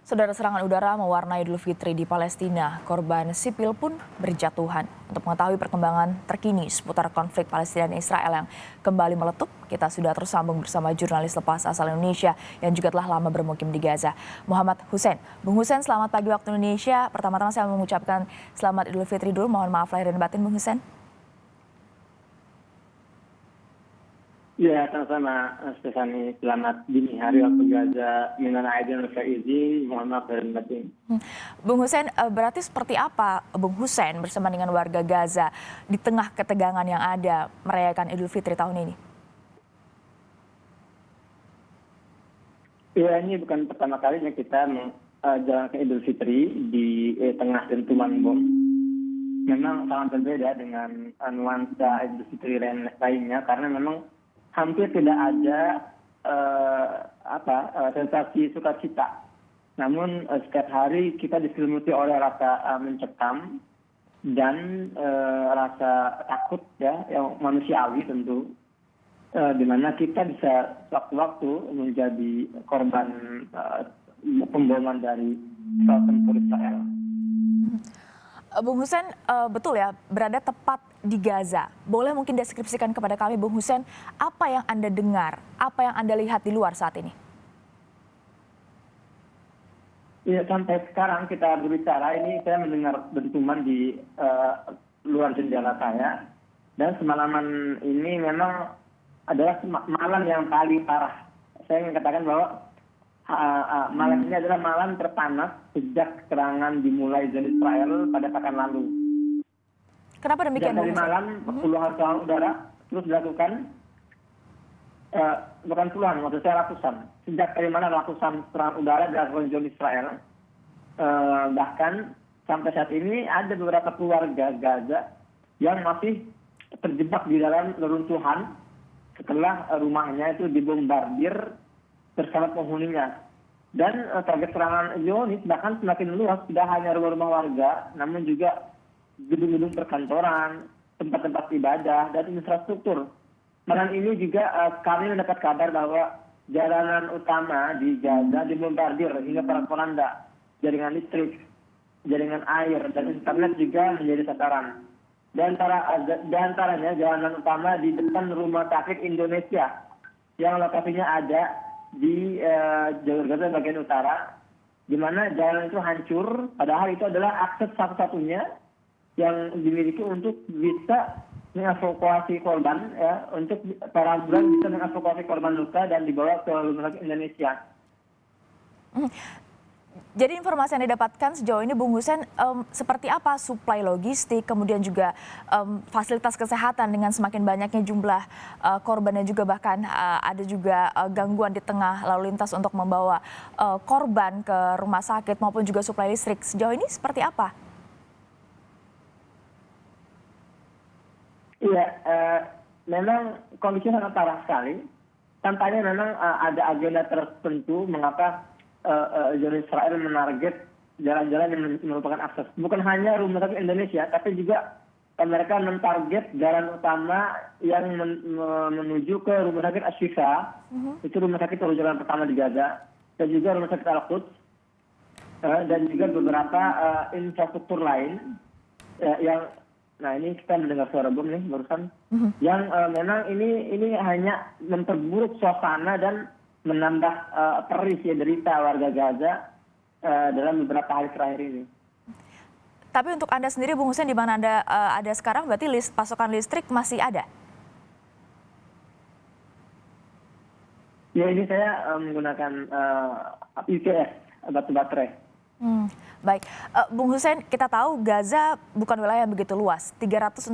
Saudara, serangan udara mewarnai Idul Fitri di Palestina. Korban sipil pun berjatuhan. Untuk mengetahui perkembangan terkini seputar konflik Palestina dan Israel yang kembali meletup, kita sudah tersambung bersama jurnalis lepas asal Indonesia yang juga telah lama bermukim di Gaza, Muhammad Hussein. Bung Hussein, selamat pagi waktu Indonesia. Pertama-tama saya mengucapkan selamat Idul Fitri dulu. Mohon maaf lahir dan batin, Bung Hussein. Ya, sama-sama, Stefani. Selamat dini hari waktu Gaza. Minal aidin wal faizin. Mohon maaf dan batin. Bung Hussein, berarti seperti apa Bung Hussein bersama dengan warga Gaza di tengah ketegangan yang ada merayakan Idul Fitri tahun ini? Ya, ini bukan pertama kalinya kita menjalankan Idul Fitri di tengah dentuman bom. Memang sangat berbeda dengan nuansa Idul Fitri lainnya karena memang hampir tidak ada sensasi sukacita. Namun setiap hari kita diselimuti oleh rasa mencekam dan rasa takut ya, yang manusiawi tentu, di mana kita bisa waktu-waktu menjadi korban pemboman dari pesawat tempur Israel. Bung Hussein, betul ya, berada tepat di Gaza. Boleh mungkin deskripsikan kepada kami, Bung Hussein, apa yang Anda dengar, apa yang Anda lihat di luar saat ini? Ya, sampai sekarang kita berbicara, ini saya mendengar dentuman di luar jendela saya. Dan semalaman ini memang adalah malam yang paling parah. Saya ingin katakan bahwa malam ini adalah malam terpanas sejak serangan dimulai dari Israel pada pekan lalu. Kenapa demikian? Dan dari malam puluhan serangan udara terus dilakukan, bukan puluhan, maksud saya ratusan. Sejak dari mana ratusan serangan udara dilakukan oleh Israel. Bahkan sampai saat ini ada beberapa keluarga Gaza yang masih terjebak di dalam reruntuhan setelah rumahnya itu dibombardir bersama penghuninya. Dan target serangan Zionis bahkan semakin luas, tidak hanya rumah-rumah warga, namun juga gedung-gedung perkantoran, tempat-tempat ibadah, dan infrastruktur. Malam ini juga kami mendapat kabar bahwa jalanan utama di Gaza dibombardir hingga porak-poranda. Jaringan listrik, jaringan air, dan internet juga menjadi sasaran. Di antaranya jalanan utama di depan Rumah Sakit Indonesia yang lokasinya ada di jalur Gaza bagian utara, di mana jalan itu hancur, padahal itu adalah akses satu-satunya yang dimiliki untuk bisa mengevakuasi korban, ya, untuk para ambulan bisa mengevakuasi korban luka dan dibawa ke Rumah Sakit Indonesia. Jadi informasi yang didapatkan sejauh ini, Bung Hussein, seperti apa suplai logistik, kemudian juga fasilitas kesehatan dengan semakin banyaknya jumlah korban dan juga bahkan ada juga gangguan di tengah lalu lintas untuk membawa korban ke rumah sakit maupun juga suplai listrik. Sejauh ini seperti apa? Iya, memang kondisi sangat parah sekali. Tampaknya memang ada agenda tertentu mengapa Israel menarget jalan-jalan yang merupakan akses. Bukan hanya Rumah Sakit Indonesia, tapi juga mereka mentarget jalan utama yang menuju ke Rumah Sakit Ashifa. Itu rumah sakit rujukan pertama di Gaza. Dan juga Rumah Sakit Al-Quds. Dan juga beberapa infrastruktur lain yang, nah ini kita mendengar suara bom nih barusan. Yang memang ini hanya memperburuk suasana dan menambah perih ya derita warga Gaza dalam beberapa hari terakhir ini. Tapi untuk Anda sendiri, Bung Hussein, di mana Anda ada sekarang, berarti pasokan listrik masih ada? Ya, ini saya menggunakan UPS, batu baterai. Baik, Bung Hussein, kita tahu Gaza bukan wilayah yang begitu luas, 360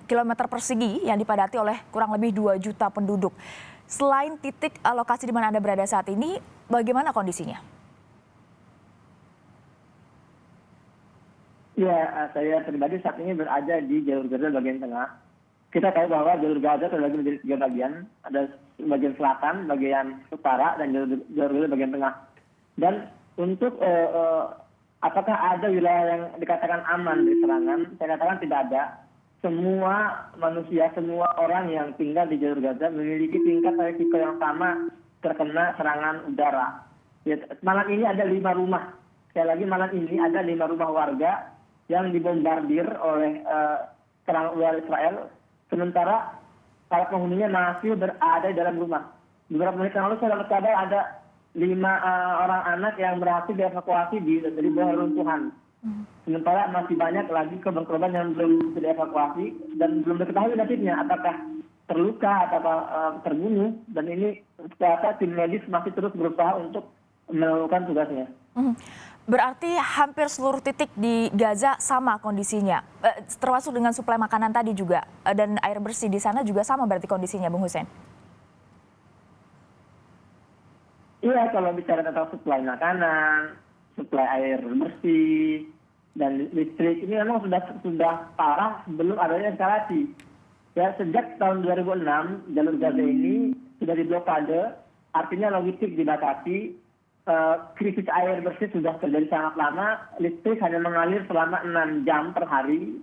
kilometer persegi yang dipadati oleh kurang lebih 2 juta penduduk. Selain titik lokasi di mana Anda berada saat ini, bagaimana kondisinya? Ya, saya pribadi saat ini berada di jalur Gaza bagian tengah. Kita tahu bahwa jalur Gaza terbagi menjadi 3 bagian. Ada bagian selatan, bagian utara, dan jalur Gaza bagian tengah. Dan untuk apakah ada wilayah yang dikatakan aman dari serangan, saya katakan tidak ada. Semua manusia, semua orang yang tinggal di jalur Gaza memiliki tingkat risiko yang sama terkena serangan udara. Ya, malam ini ada 5 rumah. Sekali lagi malam ini ada 5 rumah warga yang dibombardir oleh serangan udara Israel. Sementara para penghuninya masih berada di dalam rumah. Beberapa menit yang lalu saya dapat kabar ada 5 orang anak yang berhasil dievakuasi dari bawah runtuhan. Sementara masih banyak lagi korban-korban yang belum bisa dievakuasi dan belum diketahui nasibnya apakah terluka atau terbunuh, dan ini ternyata tim medis masih terus berusaha untuk melakukan tugasnya. Berarti hampir seluruh titik di Gaza sama kondisinya, termasuk dengan suplai makanan tadi juga, dan air bersih di sana juga sama berarti kondisinya, Bung Hussein? Iya, kalau bicara tentang suplai makanan, suplai air bersih, dan listrik ini memang sudah parah sebelum adanya eskalasi. Ya, sejak tahun 2006 jalur Gaza ini sudah diblokade, artinya logistik dibatasi, krisis air bersih sudah terjadi sangat lama, listrik hanya mengalir selama 6 jam per hari,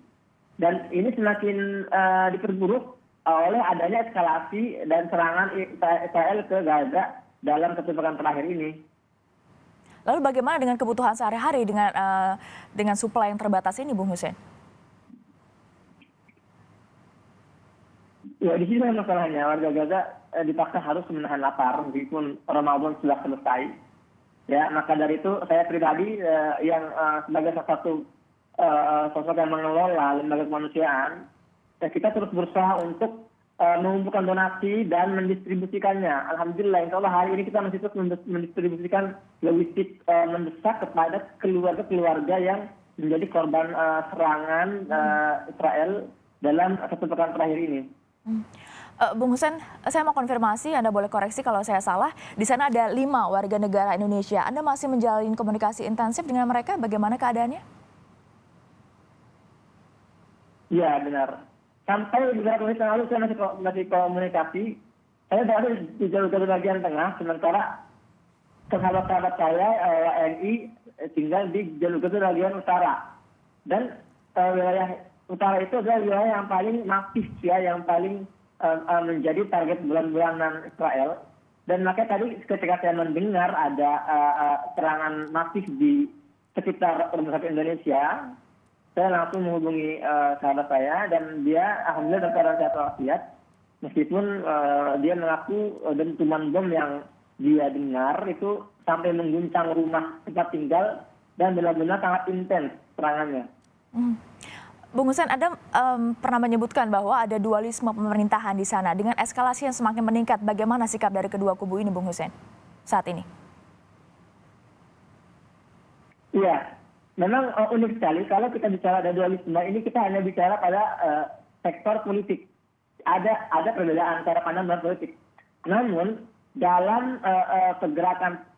dan ini semakin diperburuk oleh adanya eskalasi dan serangan Israel ke Gaza dalam kesepekan terakhir ini. Lalu bagaimana dengan kebutuhan sehari-hari dengan suplai yang terbatas ini, Bung Hussein? Ya, di sini masalahnya warga Gaza dipaksa harus menahan lapar meskipun Ramadan sudah selesai. Ya, maka dari itu saya pribadi yang sebagai salah satu sosok yang mengelola lembaga kemanusiaan, kita terus berusaha untuk mengumpulkan donasi dan mendistribusikannya. Alhamdulillah, insya Allah hari ini kita masih terus mendistribusikan logistik mendesak kepada keluarga-keluarga yang menjadi korban serangan Israel dalam 1 pekan terakhir ini. Bung Hussein, saya mau konfirmasi, Anda boleh koreksi kalau saya salah. Di sana ada 5 warga negara Indonesia. Anda masih menjalin komunikasi intensif dengan mereka. Bagaimana keadaannya? Iya, benar. Sampai beberapa menit yang lalu saya masih komunikasi. Saya berada di jalur bagian tengah, sementara sahabat-sahabat saya WNI tinggal di jalur bagian utara. Dan wilayah utara itu adalah wilayah yang paling masif, ya, yang paling menjadi target bulan-bulanan Israel. Dan makanya tadi ketika saya mendengar ada serangan masif di sekitar rumah sakit Indonesia, saya langsung menghubungi sahabat saya, dan dia alhamdulillah dalam keadaan sehat walafiat, meskipun dia mengaku dentuman bom yang dia dengar itu sampai mengguncang rumah tempat tinggal dan benar-benar sangat intens serangannya. Bung Hussein, Anda pernah menyebutkan bahwa ada dualisme pemerintahan di sana. Dengan eskalasi yang semakin meningkat, bagaimana sikap dari kedua kubu ini, Bung Hussein, saat ini? Iya, memang unik sekali kalau kita bicara ada dualisme, ini kita hanya bicara pada sektor politik. Ada perbedaan antara pandangan politik. Namun, dalam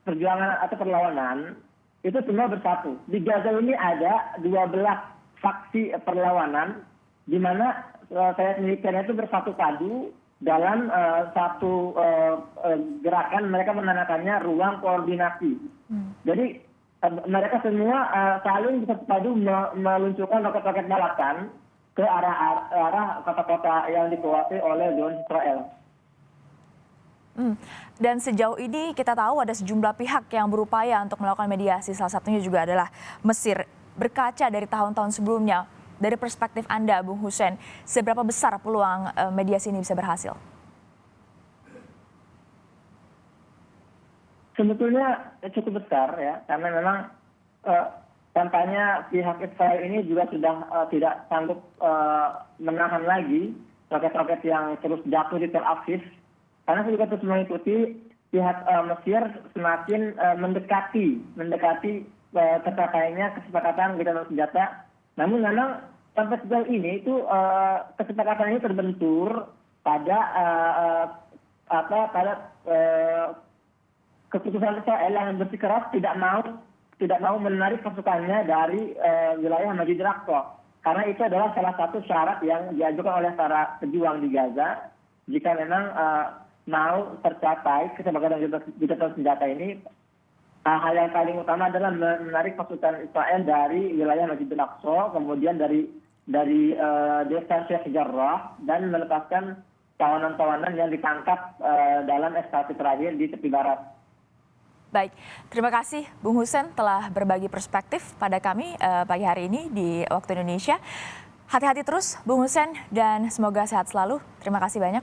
perjuangan atau perlawanan, itu semua bersatu. Di Gaza ini ada 12 faksi perlawanan, di mana saya sendiri itu bersatu padu dalam satu gerakan. Mereka menandakannya ruang koordinasi. Jadi mereka semua saling bersatu padu meluncurkan roket-roket balakan ke arah kota-kota yang dikuasai oleh zona Israel. Dan sejauh ini kita tahu ada sejumlah pihak yang berupaya untuk melakukan mediasi. Salah satunya juga adalah Mesir. Berkaca dari tahun-tahun sebelumnya, dari perspektif Anda, Bung Hussein, seberapa besar peluang mediasi ini bisa berhasil? Sebetulnya cukup besar, ya, karena memang tampaknya pihak Israel ini juga sudah tidak sanggup menahan lagi roket-roket yang terus jatuh di Tel Aviv, karena saya juga terus mengikuti pihak Mesir semakin mendekati tercapainya kesepakatan gencatan senjata. Namun memang sampai sejauh ini itu kesepakatan ini terbentur pada keputusan Israel yang bersikeras tidak mau menarik pasukannya dari wilayah Masjid Al-Aqsa, karena itu adalah salah satu syarat yang diajukan oleh para pejuang di Gaza. Jika memang mau tercapai kesepakatan gencatan senjata ini, hal yang paling utama adalah menarik pasukan Israel dari wilayah Masjid Al-Aqsa, kemudian dari desa Sheikh Jarrah, dan melepaskan tawanan-tawanan yang ditangkap dalam eskalasi terakhir di tepi barat. Baik, terima kasih Bung Hussein telah berbagi perspektif pada kami pagi hari ini di waktu Indonesia. Hati-hati terus Bung Hussein dan semoga sehat selalu. Terima kasih banyak.